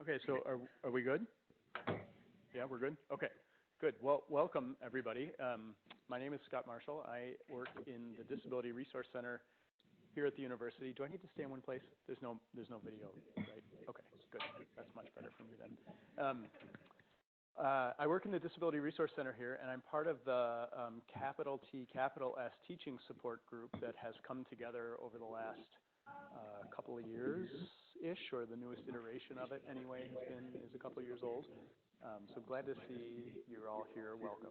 Okay, so are we good? Yeah, we're good? Okay, good. Well, welcome everybody. My name is Scott Marshall. I work in the Disability Resource Center here at the university. Do I need to stay in one place? There's no video, right? Okay, good. That's much better for me then. I work in the Disability Resource Center here, and I'm part of the capital T, capital S teaching support group that has come together over the last couple of years-ish, or the newest iteration of it anyway is a couple of years old. So glad to see you're all here. Welcome.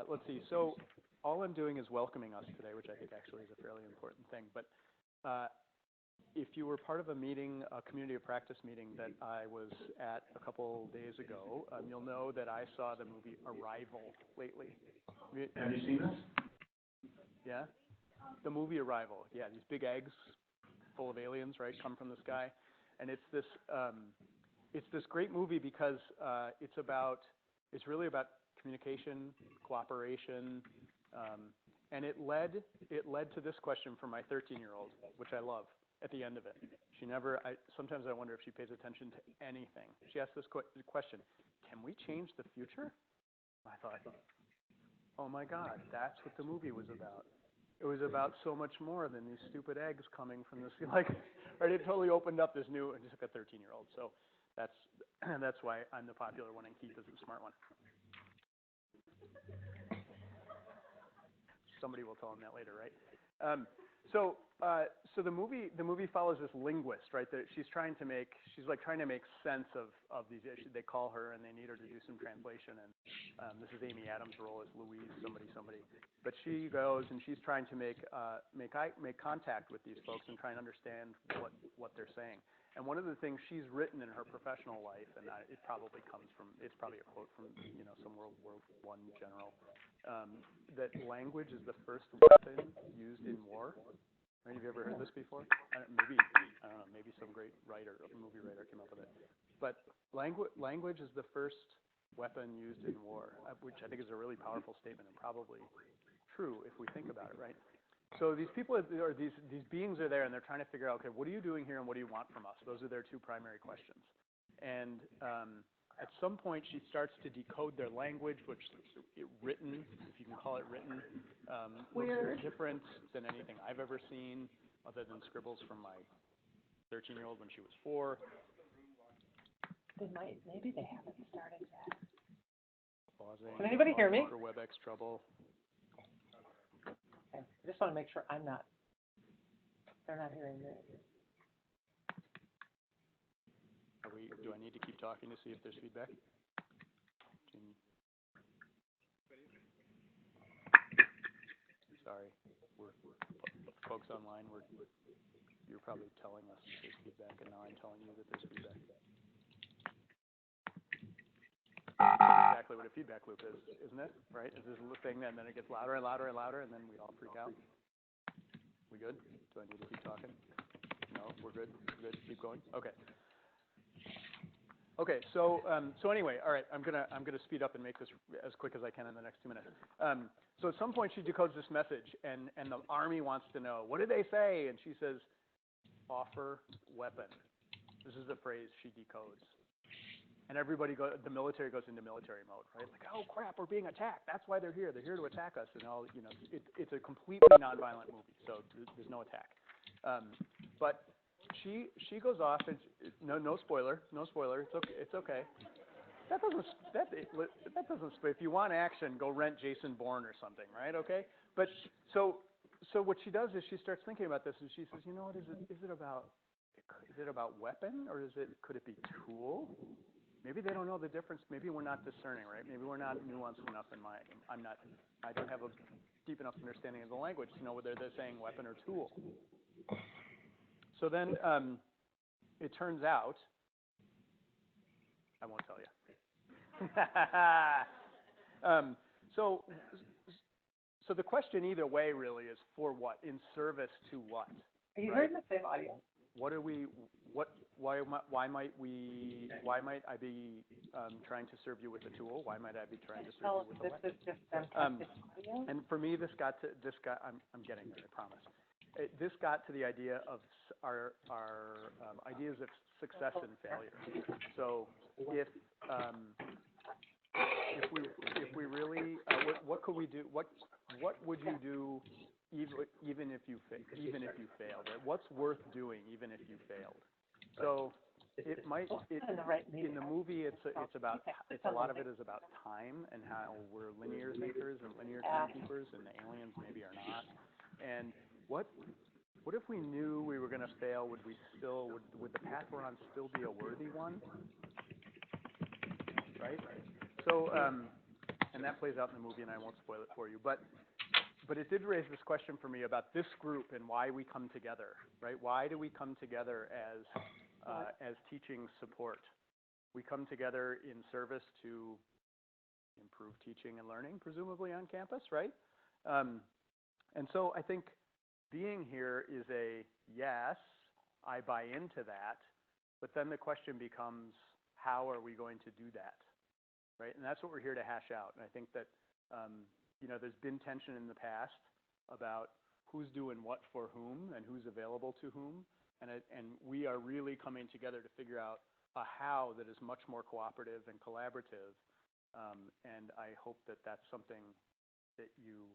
Let's see. So all I'm doing is welcoming us today, which I think actually is a fairly important thing. But if you were part of a meeting, a community of practice meeting that I was at a couple days ago, you'll know that I saw the movie Arrival lately. Have you seen this? Yeah? The movie Arrival. Yeah, these big eggs full of aliens, right, come from the sky. And it's this great movie because it's really about communication, cooperation, and it led to this question from my 13-year-old, which I love. At the end of it, sometimes I wonder if she pays attention to anything. She asked this question: can we change the future? I thought, oh my God, that's what the movie was about. It was about so much more than these stupid eggs coming from the sea. Like, right? It totally opened up this new. Just like a 13-year-old. So that's why I'm the popular one and Keith is the smart one. Somebody will tell him that later, right? So the movie follows this linguist, right? That she's trying to make sense of these issues. They call her and they need her to do some translation. And this is Amy Adams' role as Louise, somebody. But she goes and she's trying to make contact with these folks and try and understand what they're saying. And one of the things she's written in her professional life, and it's probably a quote from some World War I general, that language is the first weapon used in war. Right? Have you ever heard this before? Maybe some great movie writer came up with it. But language is the first weapon used in war, which I think is a really powerful statement and probably true if we think about it, right? So these people, or these beings are there, and they're trying to figure out, okay, what are you doing here, and what do you want from us? Those are their two primary questions. And at some point, she starts to decode their language, which written, if you can call it written, looks different than anything I've ever seen, other than scribbles from my 13-year-old when she was 4. Maybe they haven't started yet. Pausing. Can anybody hear me? For WebEx trouble. Okay. I just want to make sure they're not hearing me. Do I need to keep talking to see if there's feedback? Sorry, we're folks online. You're probably telling us that there's feedback, and now I'm telling you that there's feedback. That's exactly what a feedback loop is, isn't it? Right? It's this little thing, and then it gets louder and louder and louder, and then we all freak out. We good? Do I need to keep talking? No, we're good. We're good. Keep going. Okay. Okay. So anyway, all right. I'm gonna speed up and make this as quick as I can in the next 2 minutes. So at some point she decodes this message, and the army wants to know, what do they say? And she says, offer weapon. This is the phrase she decodes. And the military goes into military mode, right? Like, oh crap, we're being attacked. That's why they're here. They're here to attack us. And all, it's a completely nonviolent movie, so there's no attack. But she goes off, and no spoiler. It's okay. That doesn't. If you want action, go rent Jason Bourne or something, right? Okay. But so what she does is she starts thinking about this, and she says, you know what? Is it about weapon, or could it be tool? Maybe they don't know the difference. Maybe we're not discerning, right? Maybe we're not nuanced enough I don't have a deep enough understanding of the language to know whether they're saying weapon or tool. So then it turns out, I won't tell you. So the question either way really is for what? In service to what? Are you hearing the same audio? What are we? Why might I be trying to serve you with a tool? Why might I be trying to serve you with a weapon? This is just fantastic audio. And for me, I'm getting there, I promise. this got to the idea of our ideas of success and failure. So if we really, what could we do? What would you do even if you failed? Right? What's worth doing even if you failed? So it might in the movie it's a lot of it is about time and how we're linear thinkers and linear timekeepers, and the aliens maybe are not. And what if we knew we were going to fail? Would the path we're on still be a worthy one? Right? So and that plays out in the movie, and I won't spoil it for you, but it did raise this question for me about this group and why we come together, right? Why do we come together as teaching support? We come together in service to improve teaching and learning, presumably on campus, right? And so I think being here is a yes, I buy into that, but then the question becomes, how are we going to do that, right? And that's what we're here to hash out. And I think that there's been tension in the past about who's doing what for whom and who's available to whom. And we are really coming together to figure out a how that is much more cooperative and collaborative. And I hope that that's something that you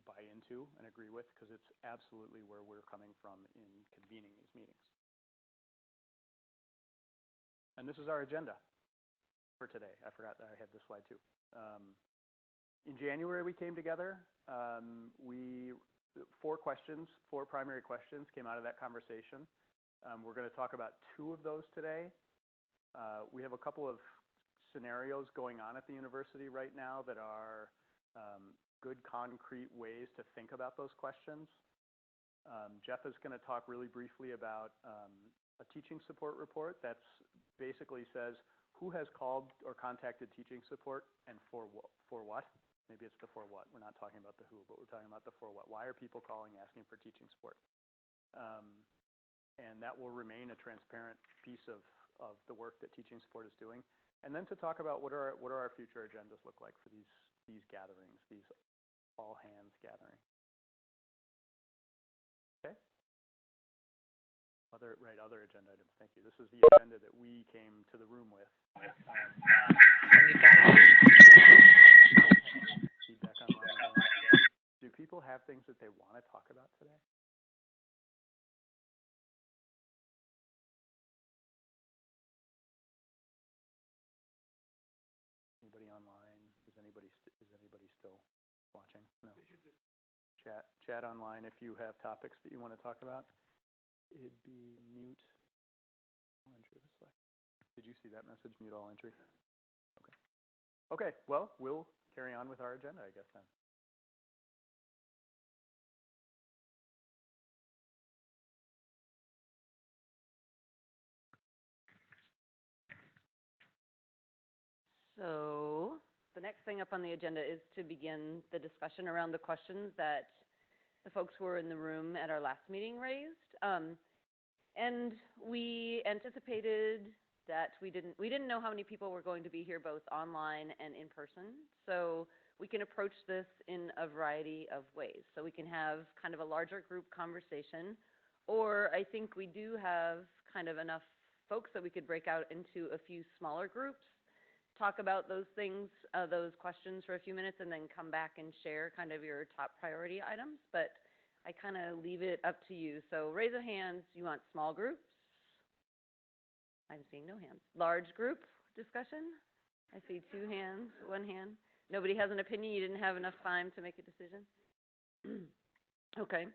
buy into and agree with, because it's absolutely where we're coming from in convening these meetings. And this is our agenda for today. I forgot that I had this slide too. In January, we came together. Four primary questions came out of that conversation. We're going to talk about two of those today. We have a couple of scenarios going on at the university right now that are good, concrete ways to think about those questions. Jeff is going to talk really briefly about a teaching support report that basically says who has called or contacted teaching support and for what. Maybe it's the for what. We're not talking about the who, but we're talking about the for what. Why are people calling asking for teaching support? And that will remain a transparent piece of the work that teaching support is doing. And then to talk about what are our future agendas look like for these gatherings, these all hands gathering. Okay. Other agenda items. Thank you. This is the agenda that we came to the room with. Feedback online. Do people have things that they want to talk about today? Anybody online? Is anybody still watching? No. Chat online if you have topics that you want to talk about. It'd be mute all entry. Did you see that message? Mute all entry. Okay. Okay. Well, we'll carry on with our agenda, I guess then. So the next thing up on the agenda is to begin the discussion around the questions that the folks who were in the room at our last meeting raised. And we anticipated that we didn't know how many people were going to be here, both online and in person. So we can approach this in a variety of ways. So we can have kind of a larger group conversation, or I think we do have kind of enough folks that we could break out into a few smaller groups, talk about those things, those questions for a few minutes, and then come back and share kind of your top priority items. But I kind of leave it up to you. So raise a hand. You want small groups? I'm seeing no hands. Large group discussion? I see 2 hands, 1 hand. Nobody has an opinion? You didn't have enough time to make a decision? Okay.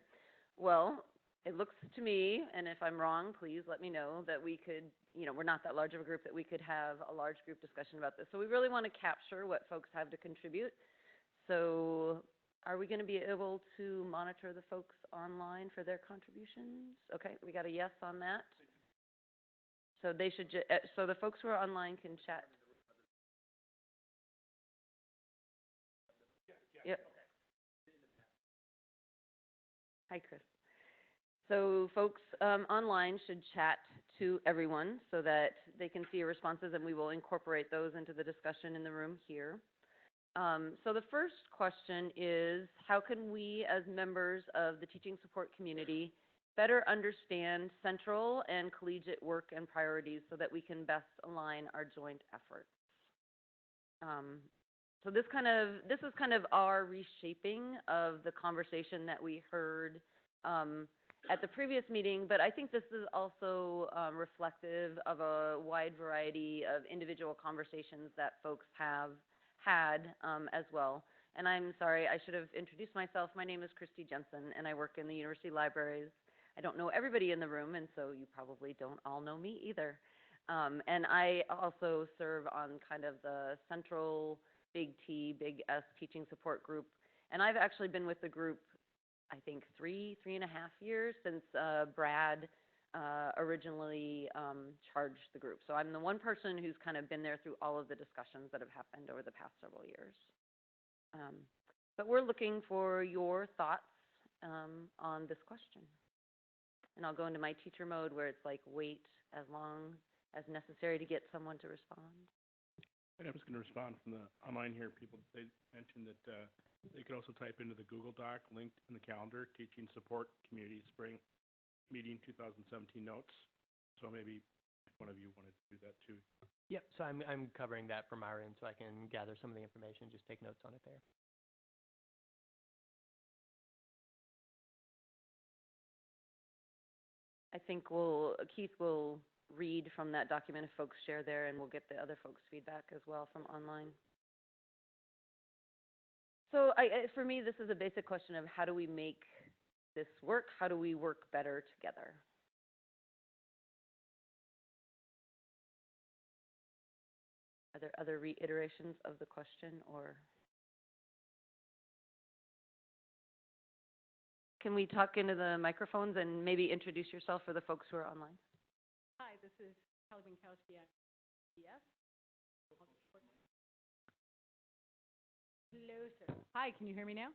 Well, it looks to me, and if I'm wrong, please let me know, that we could, we're not that large of a group, that we could have a large group discussion about this. So we really want to capture what folks have to contribute. So are we going to be able to monitor the folks online for their contributions? Okay, we got a yes on that. So they should, so the folks who are online can chat. Yep. Hi, Chris. So folks online should chat to everyone so that they can see your responses, and we will incorporate those into the discussion in the room here. So the first question is, how can we as members of the teaching support community better understand central and collegiate work and priorities so that we can best align our joint efforts? So this is kind of our reshaping of the conversation that we heard at the previous meeting, but I think this is also reflective of a wide variety of individual conversations that folks have had as well. And I'm sorry, I should have introduced myself. My name is Christy Jensen, and I work in the university libraries. I don't know everybody in the room, and so you probably don't all know me either. And I also serve on kind of the central Big T, Big S teaching support group. And I've actually been with the group, I think, 3.5 years since Brad originally charged the group. So I'm the one person who's kind of been there through all of the discussions that have happened over the past several years. But we're looking for your thoughts on this question. And I'll go into my teacher mode where it's like wait as long as necessary to get someone to respond. And I'm just going to respond from the online here. People, they mentioned that they could also type into the Google Doc linked in the calendar, Teaching Support Community Spring Meeting 2017 notes. So maybe one of you wanted to do that too. Yep, so I'm covering that from our end so I can gather some of the information, just take notes on it there. I think Keith will read from that document if folks share there, and we'll get the other folks' feedback as well from online. So for me, this is a basic question of how do we make this work? How do we work better together? Are there other reiterations of the question, or can we talk into the microphones and maybe introduce yourself for the folks who are online? Hi, this is Kelly Binkowski at PS. Hello, sir. Hi, can you hear me now?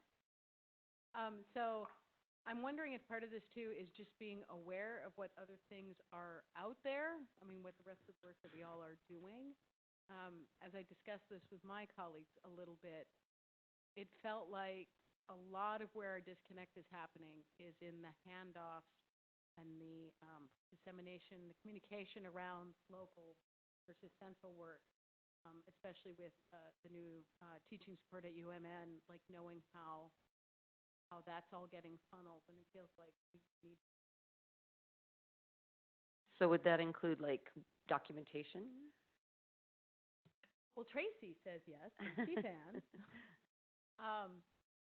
So I'm wondering if part of this too is just being aware of what other things are out there. I mean, what the rest of the work that we all are doing. As I discussed this with my colleagues a little bit, it felt like a lot of where our disconnect is happening is in the handoffs and the dissemination, the communication around local versus central work, especially with the new teaching support at UMN, like knowing how that's all getting funneled, and it feels like we need. So would that include like documentation? Well, Tracy says yes, and CFAN.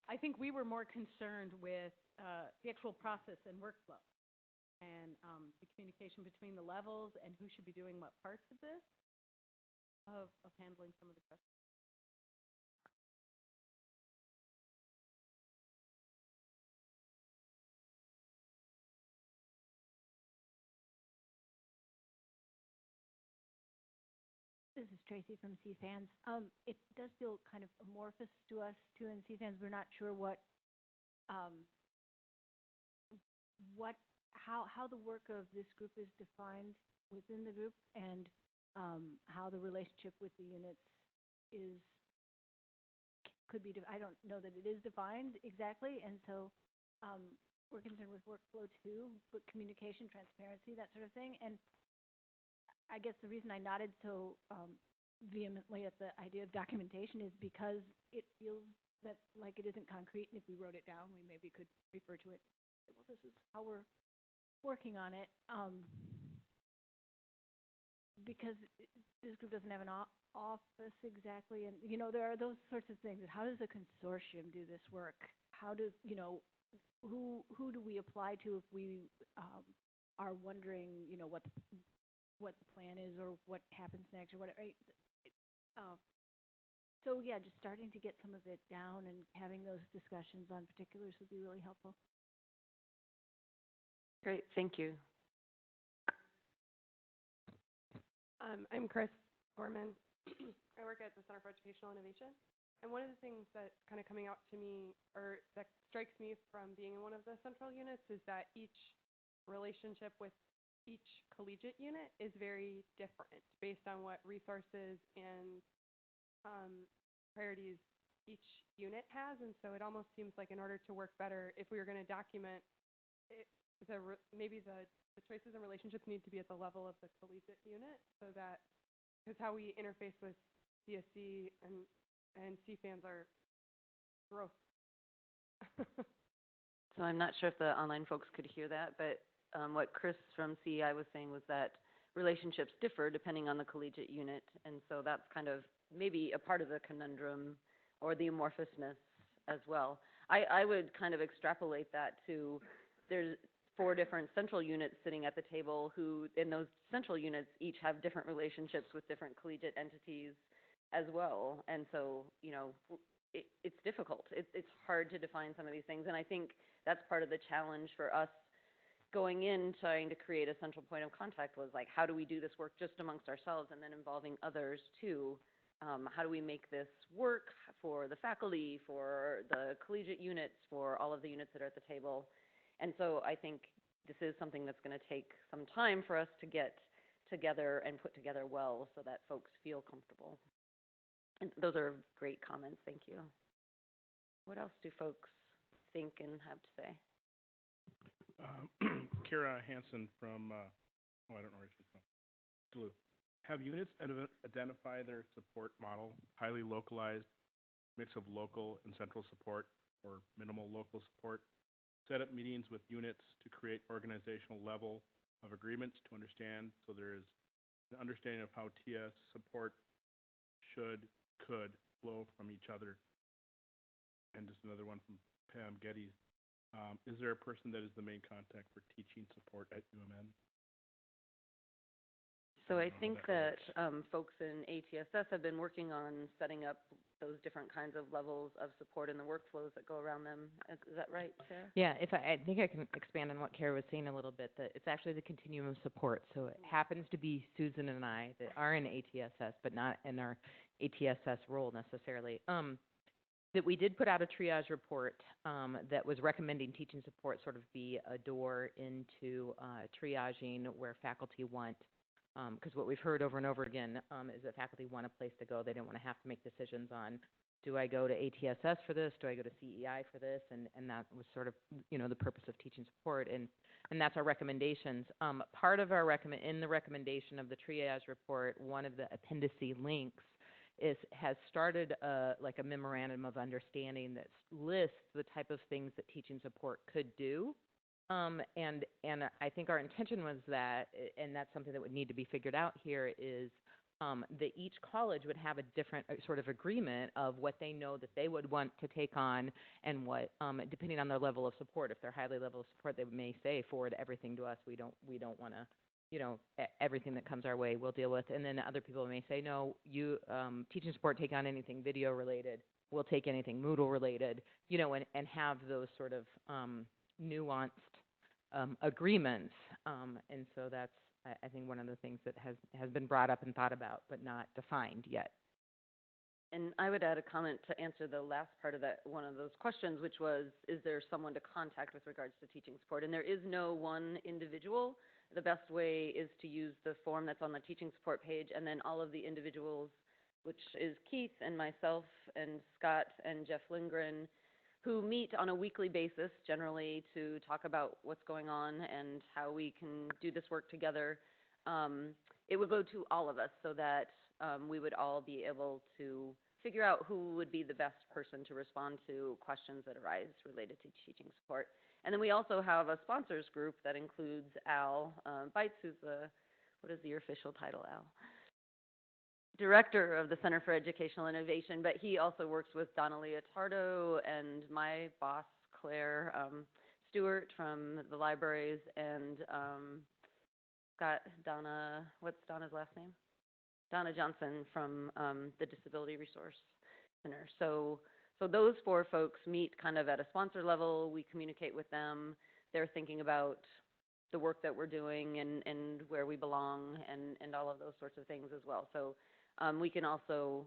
I think we were more concerned with the actual process and workflow and the communication between the levels and who should be doing what parts of this, of handling some of the questions. This is Tracy from CFANS. It does feel kind of amorphous to us too in CFANS. We're not sure how the work of this group is defined within the group, and how the relationship with the units could be. I don't know that it is defined exactly, and so we're concerned with workflow too, but communication, transparency, that sort of thing. And I guess the reason I nodded so vehemently at the idea of documentation is because it feels that like it isn't concrete, and if we wrote it down, we maybe could refer to it. Well, this is how we're working on it, because this group doesn't have an office exactly, and there are those sorts of things. How does a consortium do this work? How does who do we apply to if we are wondering what the plan is or what happens next or whatever. So yeah, just starting to get some of it down and having those discussions on particulars would be really helpful. Great, thank you. I'm Chris Gorman. I work at the Center for Educational Innovation. And one of the things that's kind of coming out to me, or that strikes me from being in one of the central units, is that each relationship with each collegiate unit is very different based on what resources and priorities each unit has, and so it almost seems like in order to work better, if we were going to document it, maybe the choices and relationships need to be at the level of the collegiate unit, so that, because how we interface with CSC and CFANs are gross. So I'm not sure if the online folks could hear that, but what Chris from CEI was saying was that relationships differ depending on the collegiate unit, and so that's kind of maybe a part of the conundrum or the amorphousness as well. I would kind of extrapolate that to, there's 4 different central units sitting at the table who, in those central units, each have different relationships with different collegiate entities as well. And so, you know, it's difficult. It's hard to define some of these things, and I think that's part of the challenge for us going in trying to create a central point of contact was like, how do we do this work just amongst ourselves and then involving others too? How do we make this work for the faculty, for the collegiate units, for all of the units that are at the table? And so I think this is something that's going to take some time for us to get together and put together well so that folks feel comfortable. And those are great comments. Thank you. What else do folks think and have to say? Kara Hansen from, I don't know where she's from, Duluth. Have units identify their support model, highly localized, mix of local and central support, or minimal local support? Set up meetings with units to create organizational level of agreements to understand, so there is an understanding of how TS support could flow from each other. And just another one from Pam Geddes. Is there a person that is the main contact for teaching support at UMN? So I think that folks in ATSS have been working on setting up those different kinds of levels of support and the workflows that go around them. Is that right, Sarah? Yeah, I think I can expand on what Kara was saying a little bit, that it's actually the continuum of support. So it happens to be Susan and I that are in ATSS, but not in our ATSS role necessarily. That we did put out a triage report that was recommending teaching support sort of be a door into triaging where faculty want, because what we've heard over and over again is that faculty want a place to go. They don't want to have to make decisions on, do I go to ATSS for this? Do I go to CEI for this? And that was sort of, you know, the purpose of teaching support. And that's our recommendations. Part of our in the recommendation of the triage report, one of the appendice links has started like a memorandum of understanding that lists the type of things that teaching support could do. And I think our intention was that, and that's something that would need to be figured out here, is that each college would have a different sort of agreement of what they know that they would want to take on, and what, depending on their level of support. If they're highly level of support, they may say, forward everything to us. We don't want to, you know, everything that comes our way we'll deal with. And then other people may say, no, you teaching support, take on anything video related. We'll take anything Moodle related, you know, and have those sort of nuanced agreements. And so that's, I think, one of the things that has been brought up and thought about, but not defined yet. And I would add a comment to answer the last part of that, one of those questions, which was, is there someone to contact with regards to teaching support? And there is no one individual. The best way is to use the form that's on the teaching support page, and then all of the individuals, which is Keith and myself and Scott and Jeff Lindgren, who meet on a weekly basis generally to talk about what's going on and how we can do this work together. It would go to all of us so that we would all be able to figure out who would be the best person to respond to questions that arise related to teaching support. And then we also have a sponsors group that includes Al Bites, who's what is your official title, Al? Director of the Center for Educational Innovation, but he also works with Donna Leotardo and my boss, Claire Stewart from the libraries, and what's Donna's last name? Donna Johnson from the Disability Resource Center. So those 4 folks meet kind of at a sponsor level. We communicate with them. They're thinking about the work that we're doing and where we belong and all of those sorts of things as well. So we can also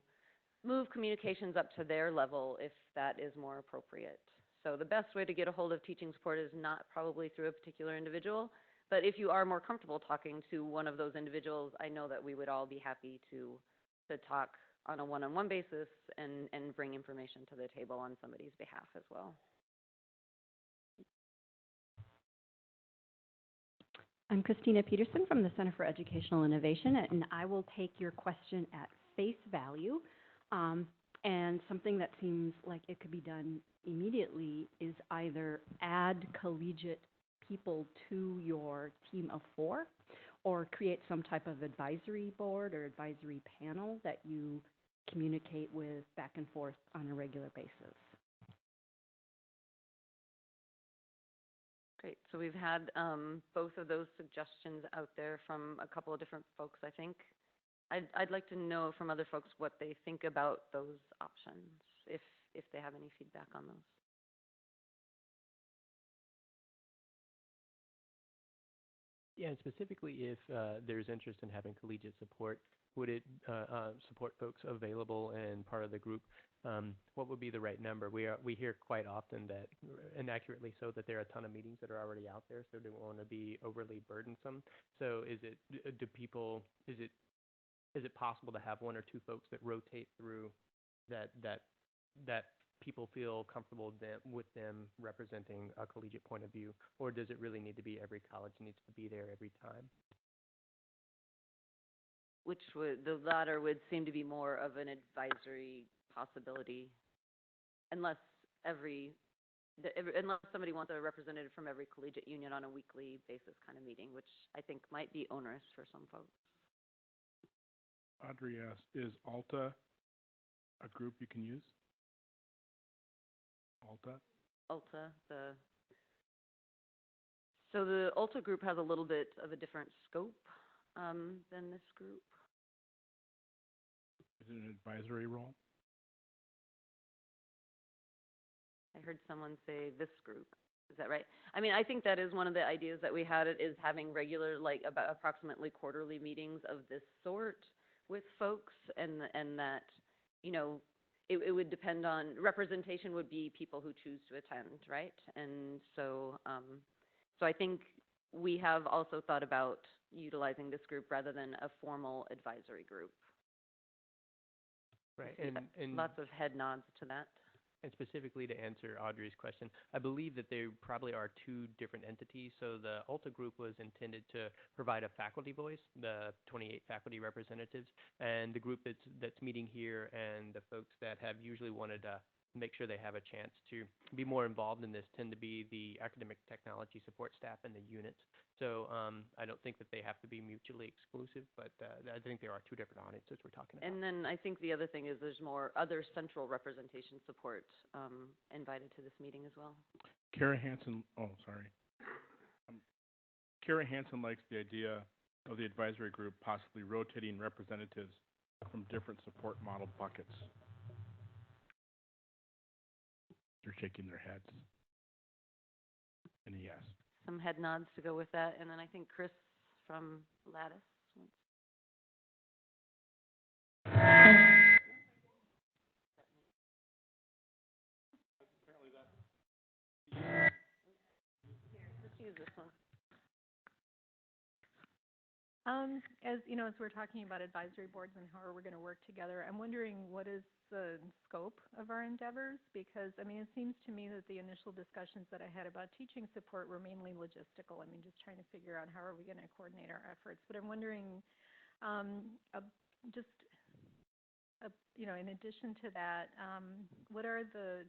move communications up to their level if that is more appropriate. So the best way to get a hold of teaching support is not probably through a particular individual, but if you are more comfortable talking to one of those individuals, I know that we would all be happy to to talk on a one-on-one basis and bring information to the table on somebody's behalf as well. I'm Christina Peterson from the Center for Educational Innovation, and I will take your question at face value. And something that seems like it could be done immediately is either add collegiate people to your team of 4, or create some type of advisory board or advisory panel that you communicate with back and forth on a regular basis. Great. So we've had both of those suggestions out there from a couple of different folks, I think. I'd like to know from other folks what they think about those options, if they have any feedback on those. Yeah, and specifically if there's interest in having collegiate support, would it support folks available and part of the group? What would be the right number? We hear quite often that, and accurately so, that there are a ton of meetings that are already out there, so don't want to be overly burdensome. So is it possible to have 1 or 2 folks that rotate through that people feel comfortable with them representing a collegiate point of view, or does it really need to be every college needs to be there every time? The latter would seem to be more of an advisory possibility, unless somebody wants a representative from every collegiate union on a weekly basis kind of meeting, which I think might be onerous for some folks. Audrey asked, is ALTA a group you can use? ALTA? ALTA, so the ALTA group has a little bit of a different scope than this group. Is it an advisory role? I heard someone say this group. Is that right? I mean, I think that is one of the ideas that we had, is having regular, like about approximately quarterly meetings of this sort with folks, and that, you know, it would depend on, representation would be people who choose to attend, right? And so, so I think we have also thought about utilizing this group rather than a formal advisory group. Right, and lots of head nods to that. And specifically to answer Audrey's question, I believe that there probably are 2 different entities. So the ALTA group was intended to provide a faculty voice, the 28 faculty representatives, and the group that's meeting here, and the folks that have usually wanted to make sure they have a chance to be more involved in this tend to be the academic technology support staff and the units. So I don't think that they have to be mutually exclusive, but I think there are 2 different audiences we're talking about. And then I think the other thing is there's more other central representation support invited to this meeting as well. Kara Hansen, Kara Hansen likes the idea of the advisory group possibly rotating representatives from different support model buckets. They're shaking their heads. And yes. Some head nods to go with that. And then I think Chris from Lattice. Let's use this one. As you know, as we're talking about advisory boards and how we're going to work together, I'm wondering what is the scope of our endeavors? Because, I mean, it seems to me that the initial discussions that I had about teaching support were mainly logistical. I mean, just trying to figure out how are we going to coordinate our efforts. But I'm wondering, you know, in addition to that, what are the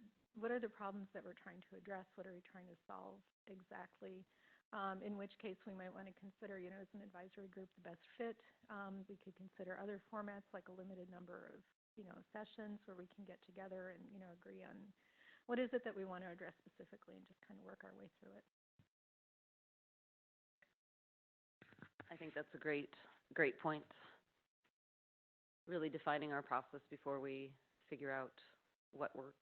problems that we're trying to address? What are we trying to solve exactly? In which case we might want to consider, you know, is an advisory group the best fit? We could consider other formats like a limited number of, you know, sessions where we can get together and, you know, agree on what is it that we want to address specifically and just kind of work our way through it. I think that's a great point. Really defining our process before we figure out what works.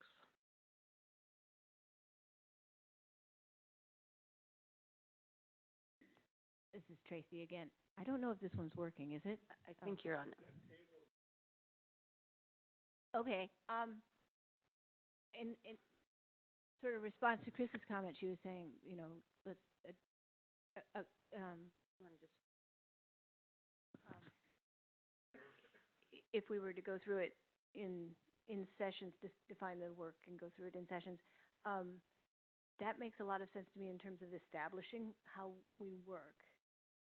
This is Tracy again. I don't know if this one's working, is it? I think you're on. Okay. In sort of response to Chris's comment, she was saying, you know, let's if we were to go through it in sessions, define the work and go through it in sessions, that makes a lot of sense to me in terms of establishing how we work.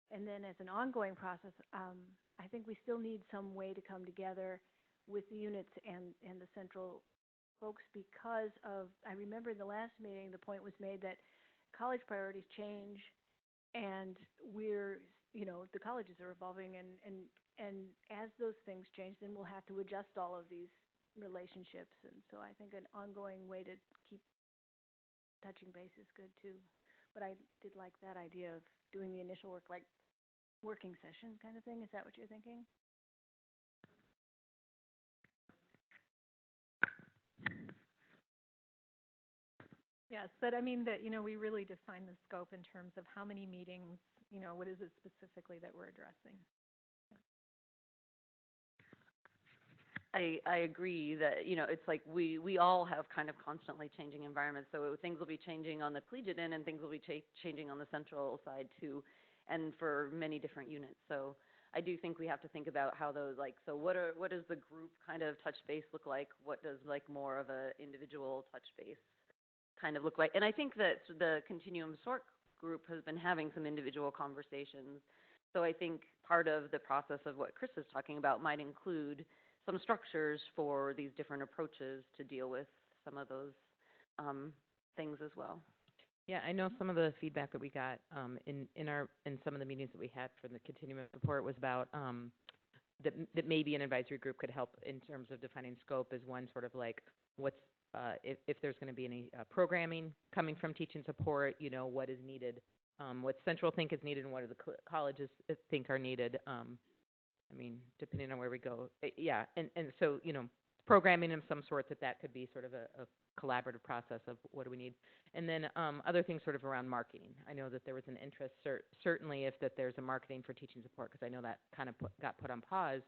And then as an ongoing process, I think we still need some way to come together with the units and the central folks because I remember in the last meeting, the point was made that college priorities change and the colleges are evolving and as those things change, then we'll have to adjust all of these relationships. And so I think an ongoing way to keep touching base is good too. But I did like that idea of doing the initial work, like working session kind of thing. Is that what you're thinking? Yes, but I mean that, we really define the scope in terms of how many meetings, what is it specifically that we're addressing? I agree that, it's like we all have kind of constantly changing environments. So things will be changing on the collegiate end and things will be changing on the central side too, and for many different units. So I do think we have to think about how those, so what does the group kind of touch base look like? What does more of a individual touch base kind of look like? And I think that the Continuum Sort group has been having some individual conversations. So I think part of the process of what Chris is talking about might include some structures for these different approaches to deal with some of those things as well. Yeah, I know some of the feedback that we got in some of the meetings that we had for the continuum report was about that maybe an advisory group could help in terms of defining scope as one sort of what's if there's going to be any programming coming from teaching support, what is needed, what Central think is needed, and what do the colleges think are needed. I mean, depending on where we go. Yeah, and so, programming of some sort that could be sort of a collaborative process of what do we need. And then other things sort of around marketing. I know that there was an interest, certainly if that there's a marketing for teaching support, because I know that kind of got put on pause.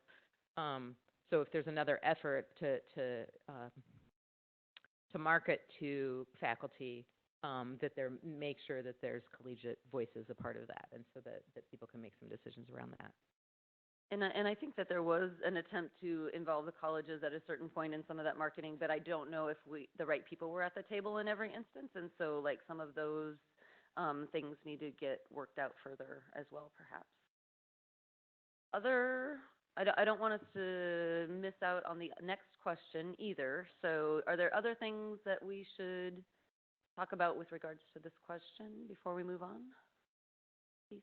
So if there's another effort to market to faculty, that make sure that there's collegiate voices a part of that, and so that people can make some decisions around that. And I think that there was an attempt to involve the colleges at a certain point in some of that marketing, but I don't know if the right people were at the table in every instance, and so some of those things need to get worked out further as well, perhaps. I don't want us to miss out on the next question either. So are there other things that we should talk about with regards to this question before we move on? Please.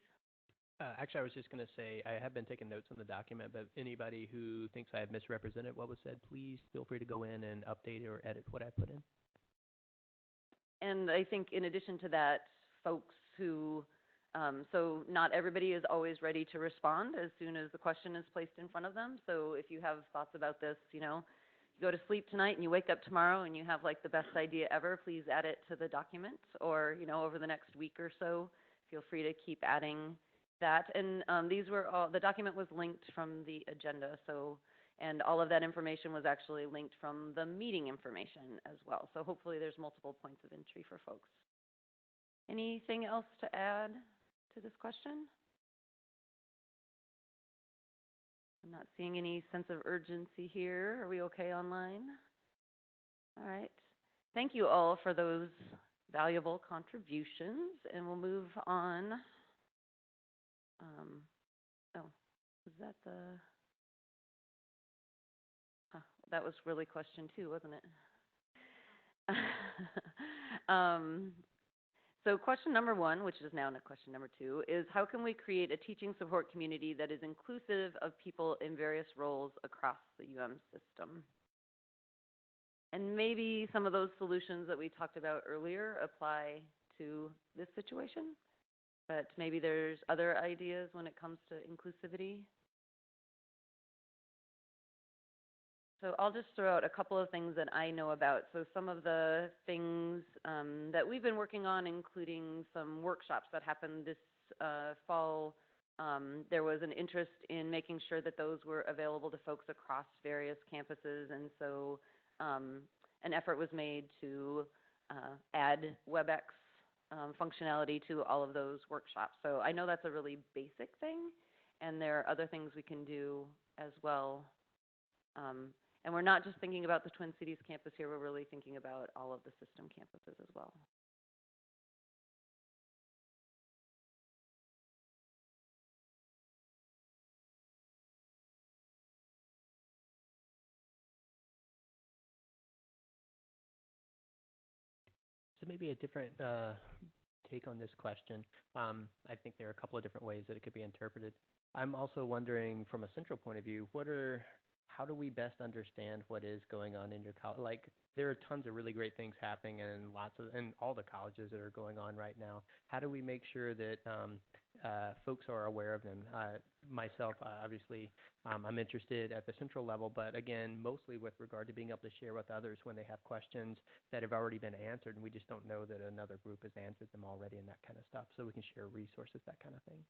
Actually, I was just going to say, I have been taking notes on the document, but anybody who thinks I have misrepresented what was said, please feel free to go in and update or edit what I put in. And I think in addition to that, folks who, so not everybody is always ready to respond as soon as the question is placed in front of them. So if you have thoughts about this, you go to sleep tonight and you wake up tomorrow and you have the best idea ever, please add it to the document, or, over the next week or so, feel free to keep adding that. And the document was linked from the agenda, and all of that information was actually linked from the meeting information as well. So hopefully there's multiple points of entry for folks. Anything else to add to this question? I'm not seeing any sense of urgency here. Are we okay online? All right. Thank you all for those valuable contributions, and we'll move on. Was that that was really question 2, wasn't it? So question number 1, which is now question number 2, is how can we create a teaching support community that is inclusive of people in various roles across the system? And maybe some of those solutions that we talked about earlier apply to this situation, but maybe there's other ideas when it comes to inclusivity. So I'll just throw out a couple of things that I know about. So some of the things that we've been working on, including some workshops that happened this fall, there was an interest in making sure that those were available to folks across various campuses. And so an effort was made to add WebEx functionality to all of those workshops. So I know that's a really basic thing, and there are other things we can do as well And we're not just thinking about the Twin Cities campus here, we're really thinking about all of the system campuses as well. So maybe a different take on this question. I think there are a couple of different ways that it could be interpreted. I'm also wondering, from a central point of view, how do we best understand what is going on in your college? Like, there are tons of really great things happening in all the colleges that are going on right now. How do we make sure that folks are aware of them? Myself, obviously, I'm interested at the central level, but again, mostly with regard to being able to share with others when they have questions that have already been answered, and we just don't know that another group has answered them already and that kind of stuff, so we can share resources, that kind of thing.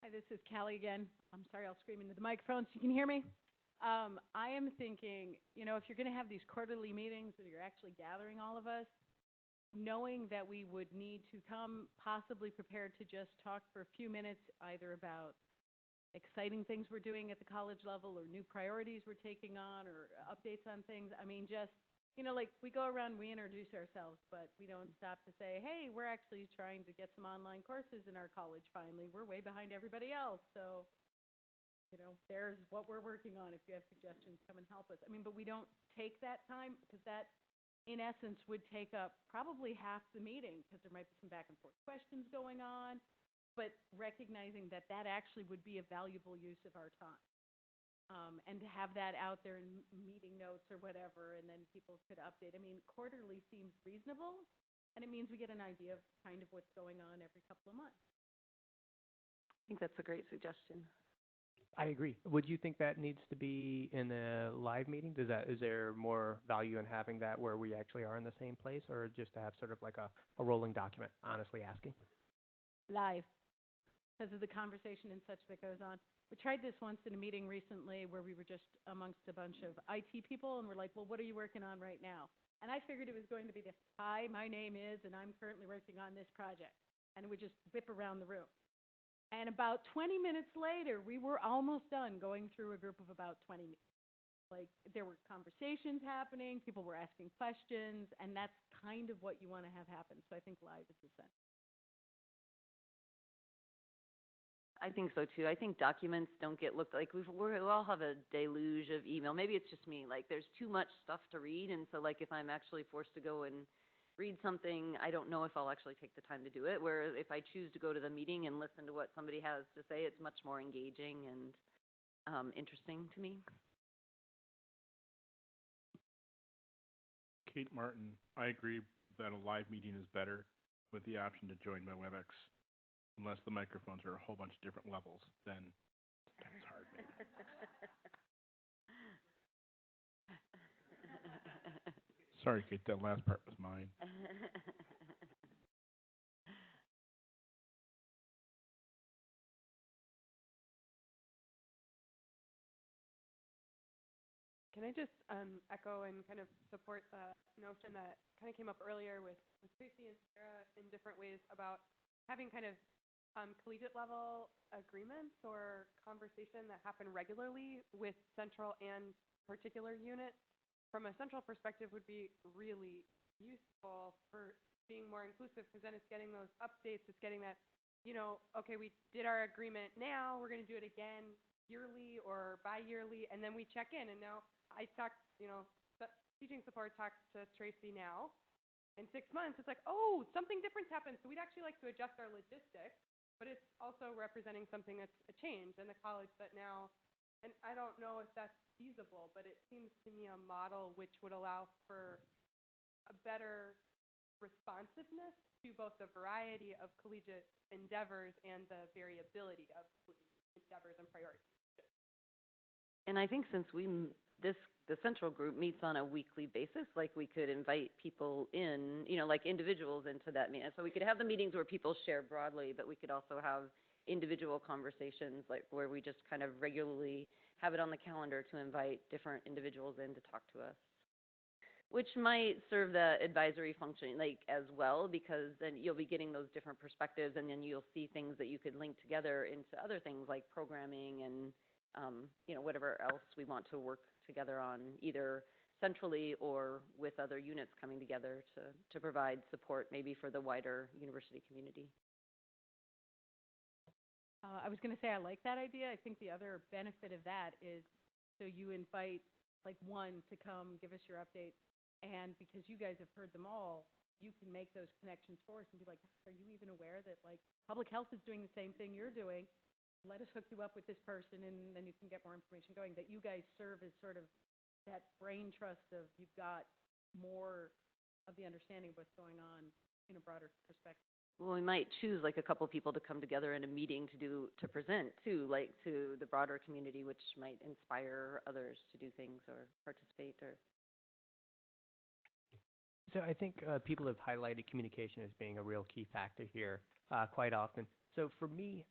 Hi, this is Callie again. I'm sorry, I'll scream into the microphone so you can hear me. I am thinking, if you're going to have these quarterly meetings where you're actually gathering all of us, knowing that we would need to come possibly prepared to just talk for a few minutes either about exciting things we're doing at the college level or new priorities we're taking on or updates on things. I mean, just, like we go around, we introduce ourselves, but we don't stop to say, hey, we're actually trying to get some online courses in our college finally. We're way behind everybody else. So, there's what we're working on. If you have suggestions, come and help us. I mean, but we don't take that time because that, in essence, would take up probably half the meeting because there might be some back and forth questions going on, but recognizing that that actually would be a valuable use of our time. And to have that out there in meeting notes or whatever, and then people could update. I mean, quarterly seems reasonable, and it means we get an idea of kind of what's going on every couple of months. I think that's a great suggestion. I agree. Would you think that needs to be in a live meeting? Is there more value in having that where we actually are in the same place, or just to have sort of like a rolling document, honestly asking? Live, because of the conversation and such that goes on. We tried this once in a meeting recently where we were just amongst a bunch of IT people, and we're like, well, what are you working on right now? And I figured it was going to be this, hi, my name is, and I'm currently working on this project. And it would just whip around the room. And about 20 minutes later, we were almost done going through a group of about 20 minutes. Like, there were conversations happening, people were asking questions, and that's kind of what you want to have happen. So I think live is essential. I think so too. I think documents don't get looked like we all have a deluge of email. Maybe it's just me. Like, there's too much stuff to read, and so like if I'm actually forced to go and read something, I don't know if I'll actually take the time to do it. Whereas if I choose to go to the meeting and listen to what somebody has to say, it's much more engaging and interesting to me. Kate Martin, I agree that a live meeting is better with the option to join by WebEx. Unless the microphones are a whole bunch of different levels, then it's hard. Sorry, Kate, that last part was mine. Can I just echo and kind of support the notion that kind of came up earlier with Tracy and Sarah in different ways about having kind of collegiate level agreements or conversation that happen regularly with central and particular units from a central perspective would be really useful for being more inclusive, because then it's getting those updates, it's getting that, okay, we did our agreement now, we're going to do it again yearly or bi-yearly, and then we check in. And now I talked, teaching support talks to Tracy now. In 6 months, it's like, oh, something different happened. So we'd actually like to adjust our logistics, but it's also representing something that's a change in the college that now, and I don't know if that's feasible, but it seems to me a model which would allow for a better responsiveness to both the variety of collegiate endeavors and the variability of collegiate endeavors and priorities. And I think since the central group meets on a weekly basis, like we could invite people in, like individuals into that meeting. So we could have the meetings where people share broadly, but we could also have individual conversations, like where we just kind of regularly have it on the calendar to invite different individuals in to talk to us. which might serve the advisory function like as well, because then you'll be getting those different perspectives, and then you'll see things that you could link together into other things like programming and whatever else we want to work together on, either centrally or with other units coming together to provide support maybe for the wider university community. I was going to say I like that idea. I think the other benefit of that is so you invite like one to come give us your updates, and because you guys have heard them all, you can make those connections for us and be like, are you even aware that like public health is doing the same thing you're doing? Let us hook you up with this person, and then you can get more information going. That you guys serve as sort of that brain trust of you've got more of the understanding of what's going on in a broader perspective. Well, we might choose like a couple people to come together in a meeting to present too, like to the broader community, which might inspire others to do things or participate or. So I think people have highlighted communication as being a real key factor here quite often. So for me,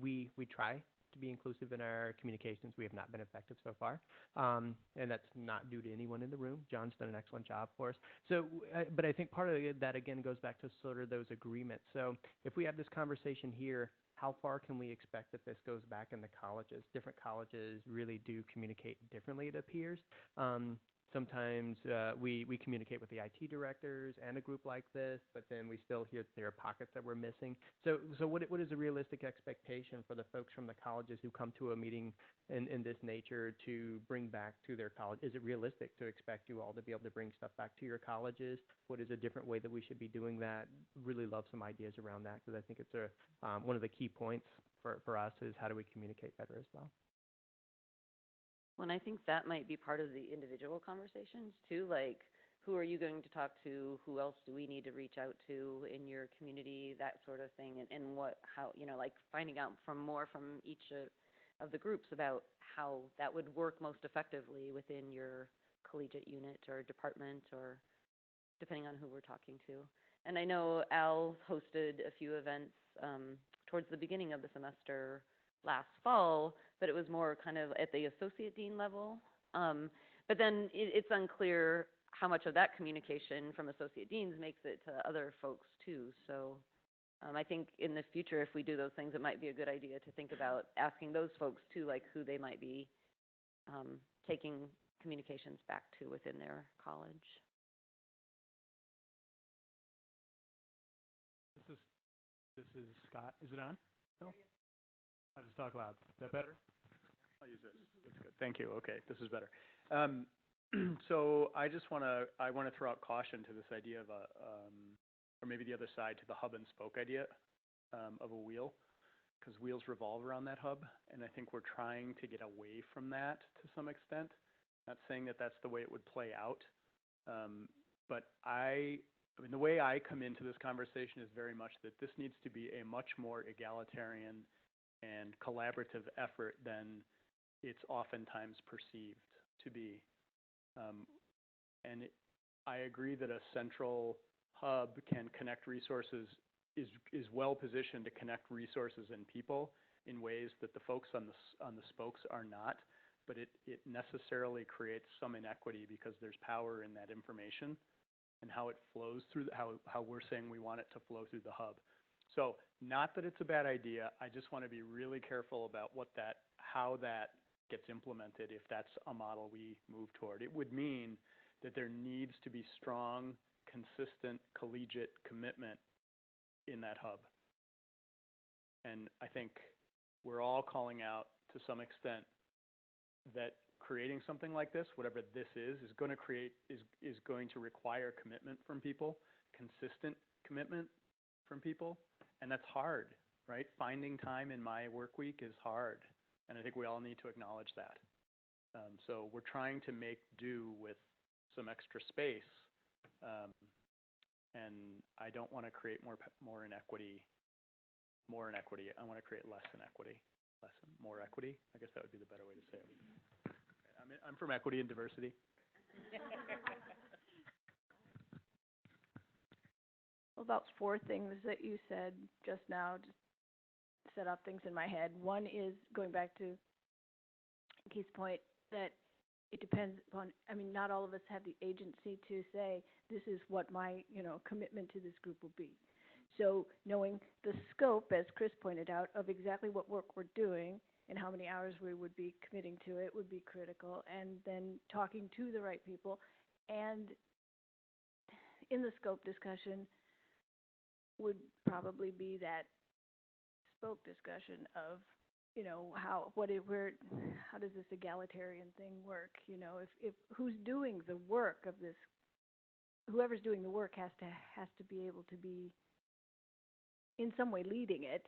we try to be inclusive in our communications. We have not been effective so far, and that's not due to anyone in the room. John's done an excellent job for us. So, but I think part of that, again, goes back to sort of those agreements. So if we have this conversation here, how far can we expect that this goes back in the colleges? Different colleges really do communicate differently, it appears. Sometimes we communicate with the IT directors and a group like this, but then we still hear that there are pockets that we're missing. So what is a realistic expectation for the folks from the colleges who come to a meeting in this nature to bring back to their college? Is it realistic to expect you all to be able to bring stuff back to your colleges? What is a different way that we should be doing that? Really love some ideas around that, because I think it's one of the key points for us is how do we communicate better as well. Well, and I think that might be part of the individual conversations too, like who are you going to talk to, who else do we need to reach out to in your community, that sort of thing, and how, like finding out more from each of the groups about how that would work most effectively within your collegiate unit or department, or depending on who we're talking to. And I know Al hosted a few events towards the beginning of the semester last fall, but it was more kind of at the associate dean level. But then it's unclear how much of that communication from associate deans makes it to other folks too. So I think in the future, if we do those things, it might be a good idea to think about asking those folks too, like who they might be taking communications back to within their college. This is Scott. Is it on? No? I'll just talk loud. Is that better? I'll use this. That's good. Thank you. Okay, this is better. So I want to throw out caution to this idea of or maybe the other side, to the hub and spoke idea of a wheel, because wheels revolve around that hub, and I think we're trying to get away from that to some extent. Not saying that that's the way it would play out, but I mean, the way I come into this conversation is very much that this needs to be a much more egalitarian and collaborative effort than it's oftentimes perceived to be. I agree that a central hub can connect resources, is well positioned to connect resources and people in ways that the folks on the spokes are not, but it necessarily creates some inequity because there's power in that information and how it flows through, how we're saying we want it to flow through the hub. So not that it's a bad idea, I just want to be really careful about how that gets implemented if that's a model we move toward. It would mean that there needs to be strong, consistent, collegiate commitment in that hub. And I think we're all calling out to some extent that creating something like this, whatever this is going to require commitment from people, consistent commitment from people, and that's hard, right? Finding time in my work week is hard, and I think we all need to acknowledge that. So we're trying to make do with some extra space, and I don't want to create more inequity. I want to create less inequity, more equity. I guess that would be the better way to say it. I'm from equity and diversity. Well, about 4 things that you said just now just set off things in my head. One is going back to Keith's point that it depends upon, I mean, not all of us have the agency to say, this is what my, commitment to this group will be. So knowing the scope, as Chris pointed out, of exactly what work we're doing and how many hours we would be committing to it would be critical. And then talking to the right people. And in the scope discussion would probably be that spoke discussion of, how does this egalitarian thing work? If who's doing the work of this, whoever's doing the work has to be able to be in some way leading it.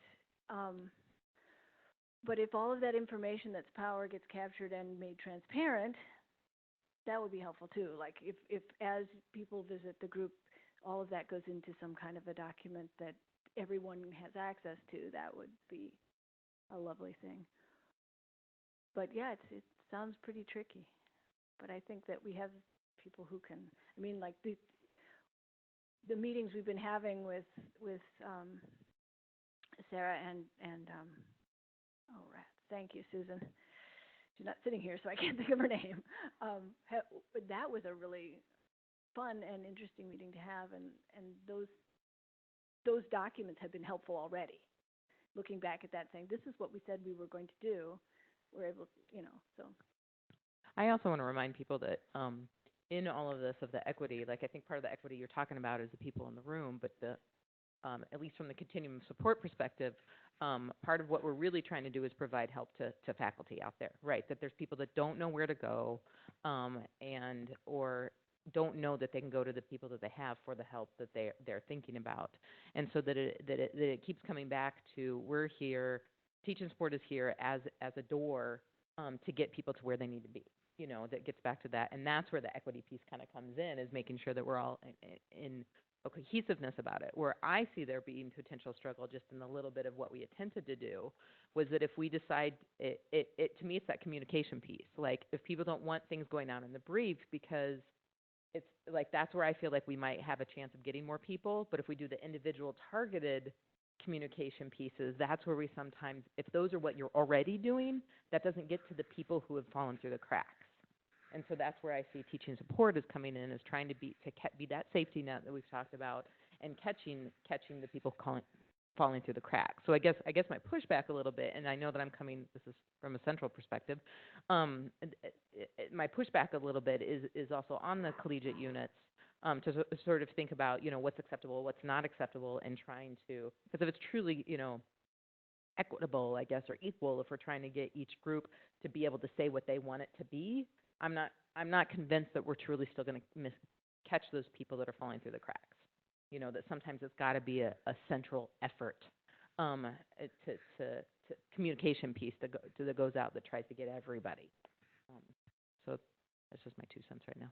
But if all of that information that's power gets captured and made transparent, that would be helpful too. Like if as people visit the group, all of that goes into some kind of a document that everyone has access to, that would be a lovely thing. But yeah, it sounds pretty tricky. But I think that we have people who can, I mean, like the meetings we've been having with Sarah and oh, rats. Thank you, Susan. She's not sitting here, so I can't think of her name. That was a really fun and interesting meeting to have, and those documents have been helpful already. Looking back at that, saying, this is what we said we were going to do, we're able, so. I also want to remind people that in all of this of the equity, like I think part of the equity you're talking about is the people in the room, but at least from the continuum of support perspective, part of what we're really trying to do is provide help to faculty out there, right? That there's people that don't know where to go or don't know that they can go to the people that they have for the help that they're thinking about. And so that it keeps coming back to, we're here, Teaching Support is here as a door to get people to where they need to be. That gets back to that. And that's where the equity piece kind of comes in, is making sure that we're all in a cohesiveness about it. Where I see there being potential struggle just in the little bit of what we attempted to do was that if we decide, to me, it's that communication piece. Like, if people don't want things going out in the brief, because it's like, that's where I feel like we might have a chance of getting more people. But if we do the individual targeted communication pieces, that's where we sometimes, if those are what you're already doing, that doesn't get to the people who have fallen through the cracks. And so that's where I see Teaching Support is coming in, is trying to be that safety net that we've talked about, and catching the people falling through the cracks. So I guess my pushback a little bit, and I know that I'm coming, this is from a central perspective, my pushback a little bit is also on the collegiate units, to sort of think about, what's acceptable, what's not acceptable, and trying to, because if it's truly, equitable, I guess, or equal, if we're trying to get each group to be able to say what they want it to be, I'm not convinced that we're truly still going to catch those people that are falling through the cracks. That sometimes it's got to be a central effort to communication piece that goes out that tries to get everybody. So that's just my 2 cents right now.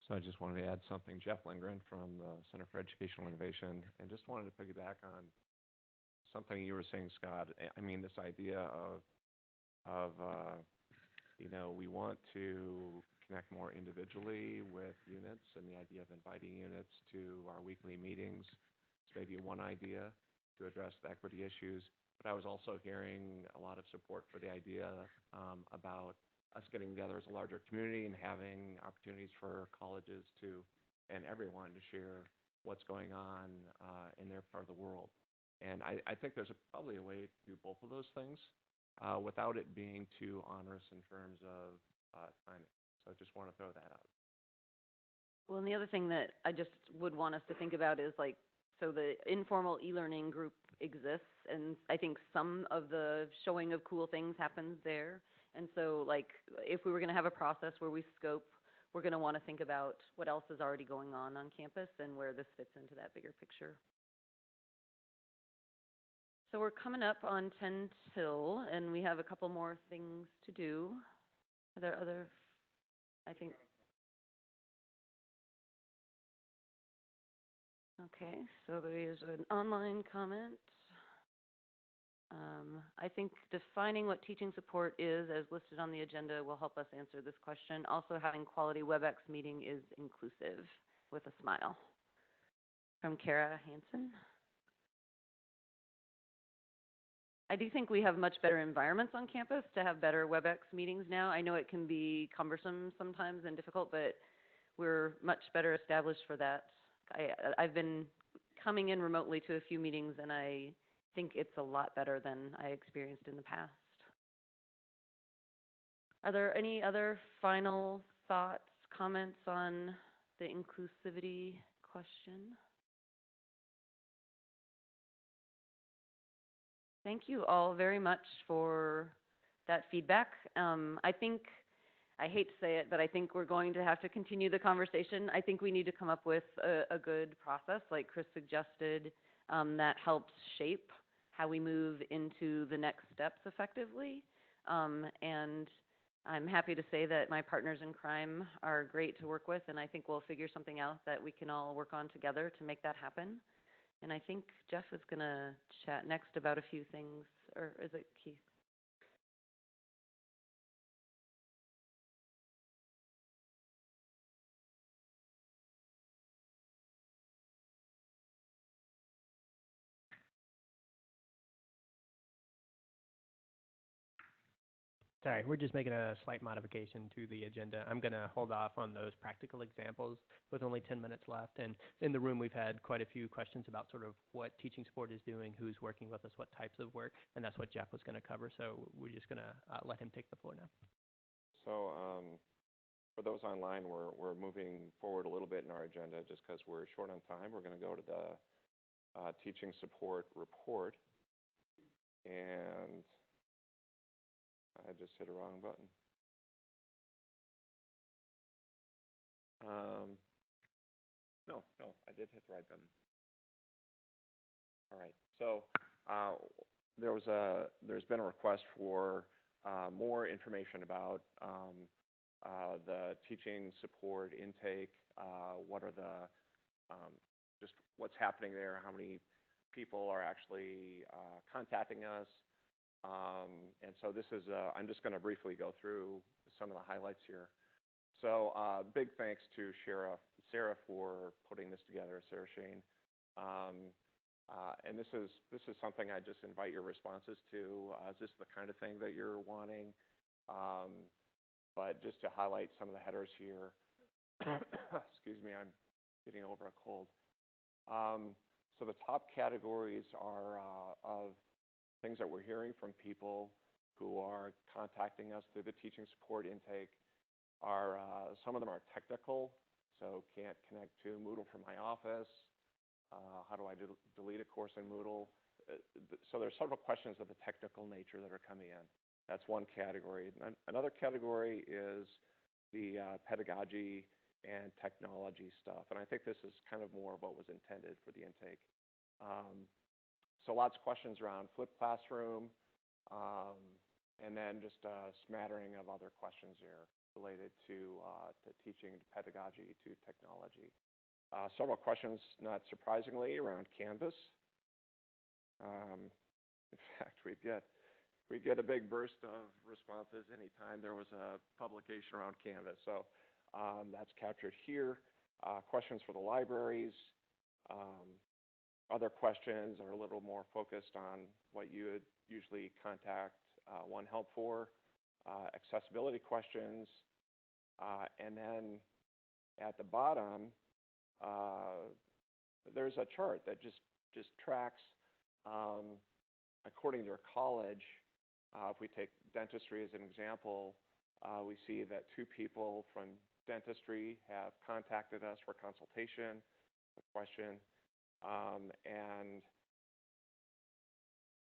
So I just wanted to add something. Jeff Lindgren from the Center for Educational Innovation, and just wanted to piggyback on something you were saying, Scott. I mean, this idea of we want to connect more individually with units, and the idea of inviting units to our weekly meetings is maybe one idea to address the equity issues. But I was also hearing a lot of support for the idea about us getting together as a larger community and having opportunities for colleges and everyone to share what's going on in their part of the world. And I think there's probably a way to do both of those things without it being too onerous in terms of timing. So I just want to throw that out. Well, and the other thing that I just would want us to think about is, like, so the informal e-learning group exists, and I think some of the showing of cool things happens there. And so, like, if we were going to have a process where we scope, we're going to want to think about what else is already going on campus and where this fits into that bigger picture. So we're coming up on 10 till, and we have a couple more things to do. Are there other, I think. Okay, so there is an online comment. I think defining what teaching support is, as listed on the agenda, will help us answer this question. Also, having quality WebEx meeting is inclusive, with a smile. From Kara Hansen. I do think we have much better environments on campus to have better WebEx meetings now. I know it can be cumbersome sometimes and difficult, but we're much better established for that. I've been coming in remotely to a few meetings, and I think it's a lot better than I experienced in the past. Are there any other final thoughts, comments on the inclusivity question? Thank you all very much for that feedback. I hate to say it, but I think we're going to have to continue the conversation. I think we need to come up with a good process, like Chris suggested, that helps shape how we move into the next steps effectively. And I'm happy to say that my partners in crime are great to work with, and I think we'll figure something out that we can all work on together to make that happen. And I think Jeff is going to chat next about a few things, or is it Keith? Sorry, we're just making a slight modification to the agenda. I'm going to hold off on those practical examples with only 10 minutes left. And in the room, we've had quite a few questions about sort of what teaching support is doing, who's working with us, what types of work, and that's what Jeff was going to cover. So we're just going to let him take the floor now. So for those online, we're moving forward a little bit in our agenda just because we're short on time. We're going to go to the teaching support report. And I just hit a wrong button. No, I did hit the right button. All right. So there's been a request for more information about the teaching support intake. What are the just what's happening there? How many people are actually contacting us? And so this is, I'm just going to briefly go through some of the highlights here. So big thanks to Sarah for putting this together, Sarah Shane. And this is something I just invite your responses to. Is this the kind of thing that you're wanting? But just to highlight some of the headers here. Excuse me, I'm getting over a cold. So the top categories are of things that we're hearing from people who are contacting us through the teaching support intake. Some of them are technical, so can't connect to Moodle from my office. How do I delete a course in Moodle? So there's several questions of a technical nature that are coming in. That's one category. Another category is the pedagogy and technology stuff, and I think this is kind of more of what was intended for the intake. So lots of questions around flipped classroom, and then just a smattering of other questions here related to teaching, to pedagogy, to technology. Several questions, not surprisingly, around Canvas. In fact, we get a big burst of responses anytime there was a publication around Canvas. So that's captured here. Questions for the libraries. Other questions are a little more focused on what you would usually contact OneHelp for. Accessibility questions. And then at the bottom, there's a chart that just tracks, according to your college. If we take dentistry as an example, we see that 2 people from dentistry have contacted us for consultation, a question,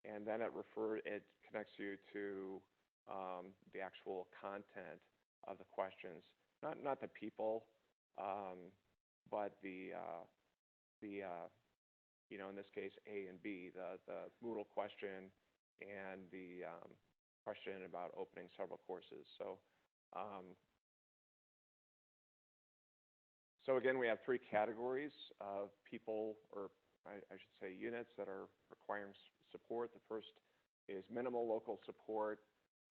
and then it connects you to the actual content of the questions, not the people, but the in this case A and B, the Moodle question and the question about opening several courses. So again, we have 3 categories of people, or I should say units, that are requiring support. The first is minimal local support.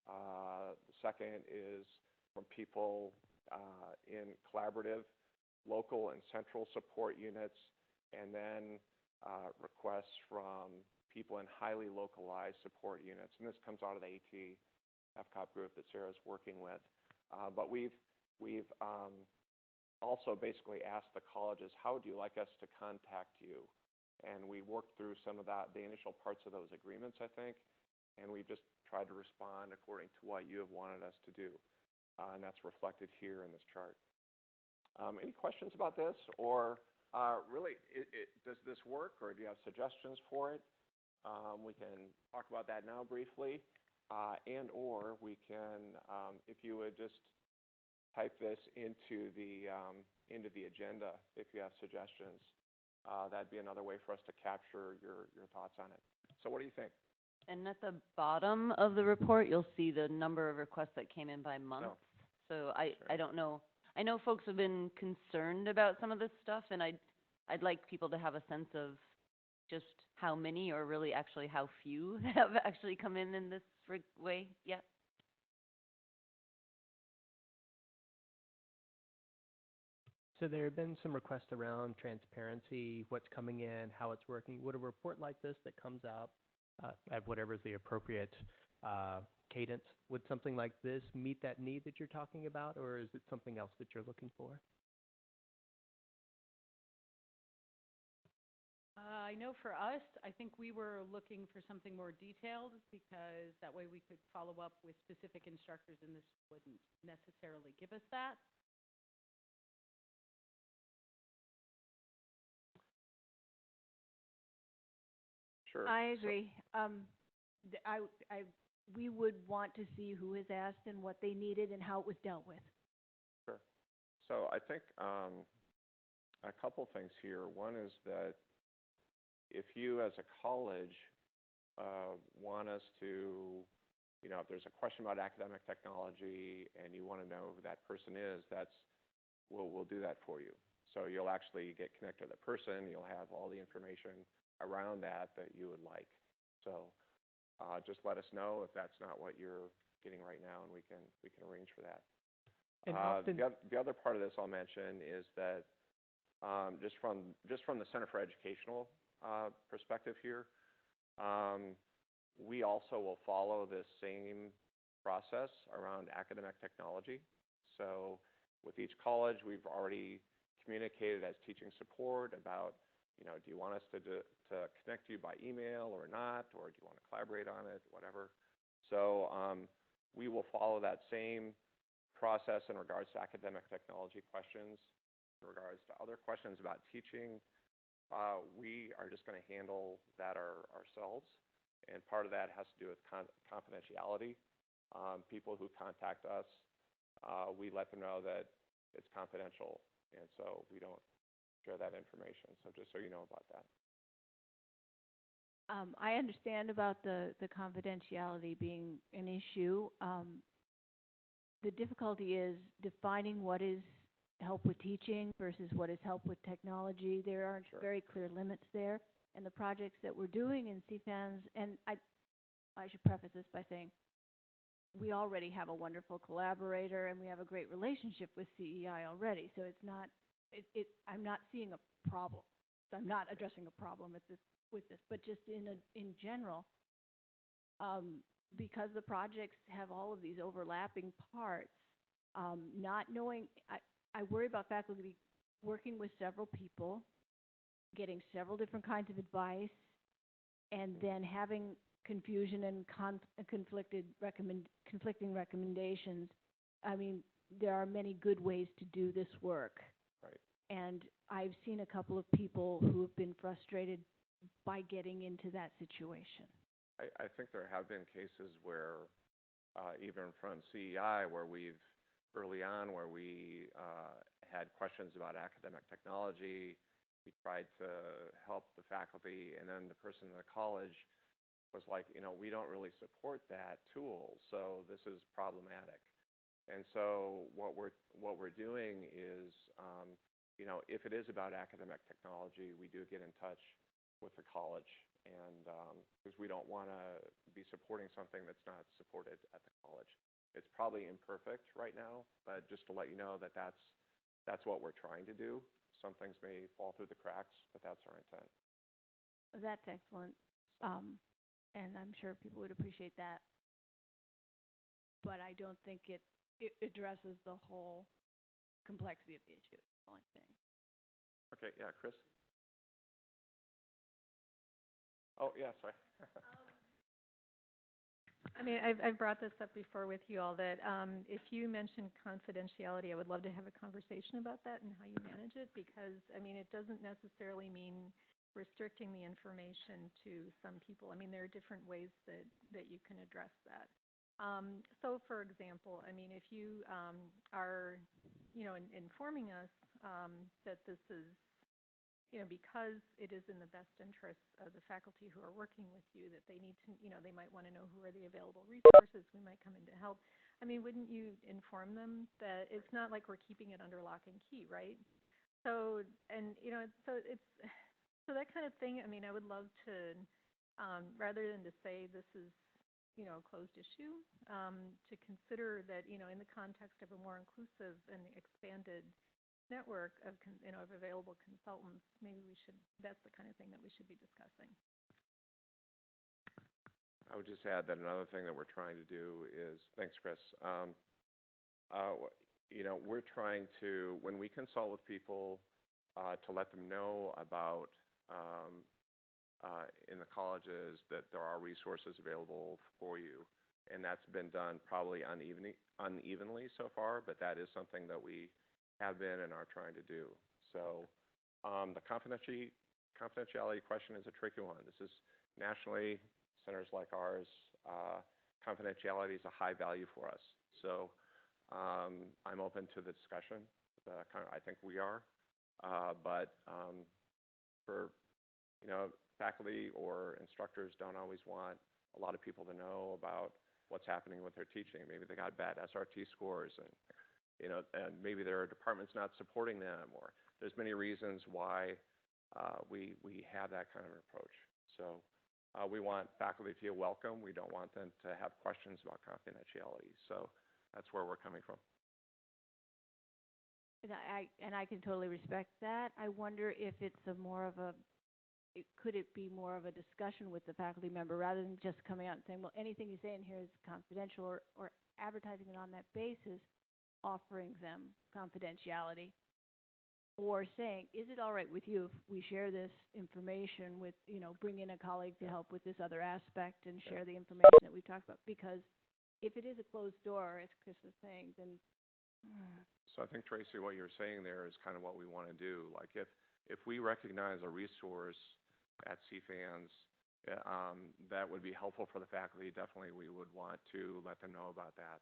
The second is from people in collaborative, local, and central support units, and then requests from people in highly localized support units. And this comes out of the AT FCOP group that Sarah's working with. But we've also basically asked the colleges, how would you like us to contact you? And we worked through some of that, the initial parts of those agreements, I think, and we've just tried to respond according to what you have wanted us to do. And that's reflected here in this chart. Any questions about this? Or really, does this work, or do you have suggestions for it? We can talk about that now briefly, and or we can, if you would just type this into the agenda if you have suggestions. That'd be another way for us to capture your thoughts on it. So what do you think? And at the bottom of the report, you'll see the number of requests that came in by month. So I don't know. I know folks have been concerned about some of this stuff, and I'd like people to have a sense of just how many, or really actually how few, have actually come in this way yet. So there have been some requests around transparency, what's coming in, how it's working. Would a report like this that comes out at whatever is the appropriate cadence, would something like this meet that need that you're talking about, or is it something else that you're looking for? I know for us, I think we were looking for something more detailed, because that way we could follow up with specific instructors, and this wouldn't necessarily give us that. Sure. I agree. We would want to see who has asked and what they needed and how it was dealt with. Sure. So I think a couple things here. One is that if you as a college want us to, if there's a question about academic technology and you want to know who that person is, we'll do that for you. So you'll actually get connected to the person. You'll have all the information around that you would like. So just let us know if that's not what you're getting right now, and we can arrange for that. And often the other part of this I'll mention is that just from the Center for Educational perspective here, we also will follow this same process around academic technology. So with each college, we've already communicated as teaching support about, do you want us to connect you by email or not, or do you want to collaborate on it, whatever. So we will follow that same process in regards to academic technology questions. In regards to other questions about teaching, we are just going to handle that ourselves, and part of that has to do with confidentiality. People who contact us, we let them know that it's confidential, and so we don't share that information. So just so you know about that. I understand about the confidentiality being an issue. The difficulty is defining what is help with teaching versus what is help with technology. There aren't very clear limits there. And the projects that we're doing in CFANS, and I should preface this by saying we already have a wonderful collaborator and we have a great relationship with CEI already. So it's not, I'm not seeing a problem. So I'm not addressing a problem with this, but just in general, because the projects have all of these overlapping parts, not knowing, I worry about faculty working with several people, getting several different kinds of advice, and then having confusion and conflicting recommendations. I mean, there are many good ways to do this work. Right. And I've seen a couple of people who have been frustrated by getting into that situation. I think there have been cases where, even from CEI, where we've early on, where we had questions about academic technology, we tried to help the faculty, and then the person in the college was like, we don't really support that tool, so this is problematic. And so what we're doing is, if it is about academic technology, we do get in touch with the college, and because we don't want to be supporting something that's not supported at the college. It's probably imperfect right now, but just to let you know that that's what we're trying to do. Some things may fall through the cracks, but that's our intent. That's excellent. And I'm sure people would appreciate that. But I don't think it addresses the whole complexity of the issue, is the only thing. Okay, yeah, Chris? Oh, yeah, sorry. I mean, I've brought this up before with you all that if you mention confidentiality, I would love to have a conversation about that and how you manage it, because, I mean, it doesn't necessarily mean restricting the information to some people. I mean, there are different ways that you can address that. So, for example, I mean, if you are, informing us that this is, because it is in the best interest of the faculty who are working with you, that they need to, they might want to know who are the available resources, we might come in to help. I mean, wouldn't you inform them that it's not like we're keeping it under lock and key, right? So, and, so that kind of thing, I mean, I would love to, rather than to say this is, a closed issue, to consider that, in the context of a more inclusive and expanded network of, of available consultants, maybe that's the kind of thing that we should be discussing. I would just add that another thing that we're trying to do is, thanks, Chris. We're trying to, when we consult with people, to let them know about in the colleges that there are resources available for you. And that's been done probably unevenly so far, but that is something that we have been and are trying to do. So the confidentiality question is a tricky one. This is nationally, centers like ours, confidentiality is a high value for us. So I'm open to the discussion. I think we are. But for, faculty or instructors don't always want a lot of people to know about what's happening with their teaching. Maybe they got bad SRT scores and maybe their department's not supporting them, or there's many reasons why we have that kind of approach. So we want faculty to feel welcome. We don't want them to have questions about confidentiality. So that's where we're coming from. And I can totally respect that. I wonder if it's could it be more of a discussion with the faculty member rather than just coming out and saying, well, anything you say in here is confidential, or advertising it on that basis, offering them confidentiality, or saying, is it all right with you if we share this information with, bring in a colleague to help with this other aspect and share the information that we talked about? Because if it is a closed door, as Chris was saying, then... So I think, Tracy, what you're saying there is kind of what we want to do. Like if we recognize a resource at CFANS that would be helpful for the faculty, definitely we would want to let them know about that.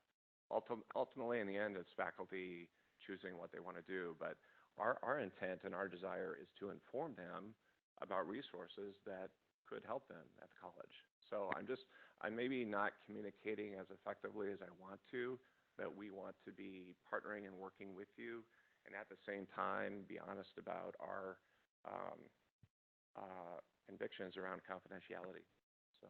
Ultimately, in the end, it's faculty choosing what they want to do. But our intent and our desire is to inform them about resources that could help them at the college. So I'm maybe not communicating as effectively as I want to, that we want to be partnering and working with you, and at the same time be honest about our convictions around confidentiality. So,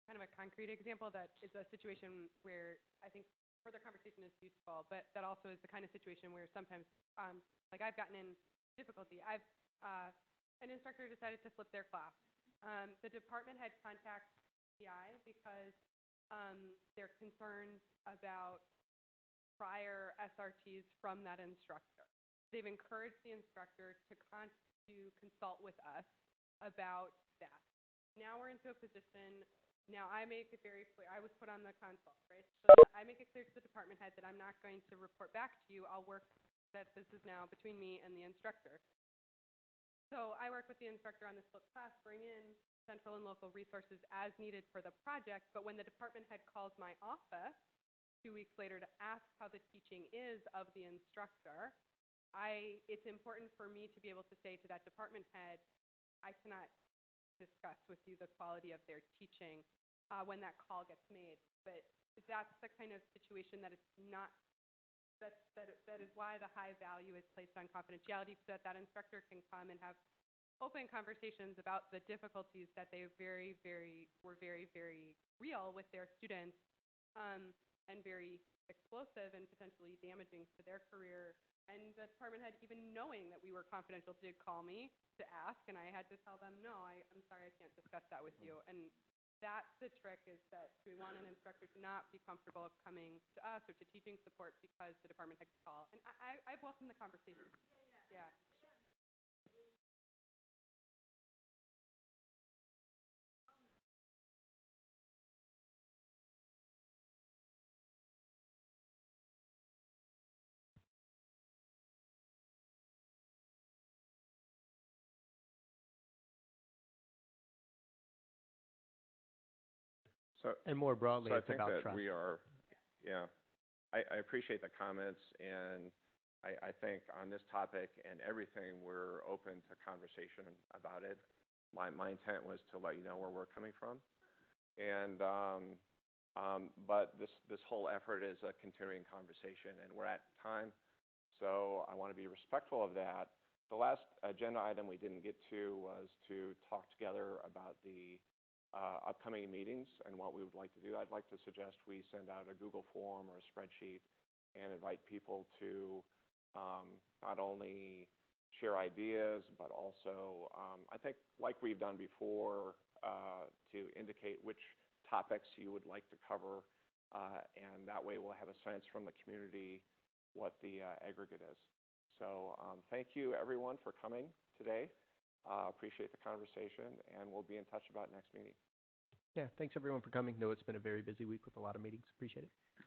kind of a concrete example that is a situation where I think further conversation is useful, but that also is the kind of situation where sometimes, like I've gotten in difficulty. An instructor decided to flip their class. The department had contacted PI because they're concerned about prior SRTs from that instructor. They've encouraged the instructor to consult with us about that. Now we're into a position, now I make it very clear, I was put on the consult, right? So I make it clear to the department head that I'm not going to report back to you. I'll work that this is now between me and the instructor. So I work with the instructor on this flipped class, bring in central and local resources as needed for the project, but when the department head calls my office 2 weeks later to ask how the teaching is of the instructor, it's important for me to be able to say to that department head, I cannot discuss with you the quality of their teaching when that call gets made. But that's the kind of situation that it's not, that is why the high value is placed on confidentiality, so that that instructor can come and have open conversations about the difficulties that they were very, very real with their students, and very explosive and potentially damaging to their career And the department head, even knowing that we were confidential, did call me to ask, and I had to tell them, no, I'm sorry, I can't discuss that with you. And that's the trick, is that we want an instructor to not be comfortable coming to us or to teaching support because the department head could call. And I've welcomed the conversation. Yeah. So, And more broadly, so I it's think about that trust. we are, yeah, I appreciate the comments, and I think on this topic and everything, we're open to conversation about it. My intent was to let you know where we're coming from. And, but this whole effort is a continuing conversation, and we're at time, so I want to be respectful of that. The last agenda item we didn't get to was to talk together about the upcoming meetings and what we would like to do. I'd like to suggest we send out a Google form or a spreadsheet and invite people to not only share ideas, but also, I think, like we've done before, to indicate which topics you would like to cover, and that way we'll have a sense from the community what the aggregate is. So thank you, everyone, for coming today. Appreciate the conversation, and we'll be in touch about next meeting. Yeah, thanks everyone for coming. Know it's been a very busy week with a lot of meetings. Appreciate it.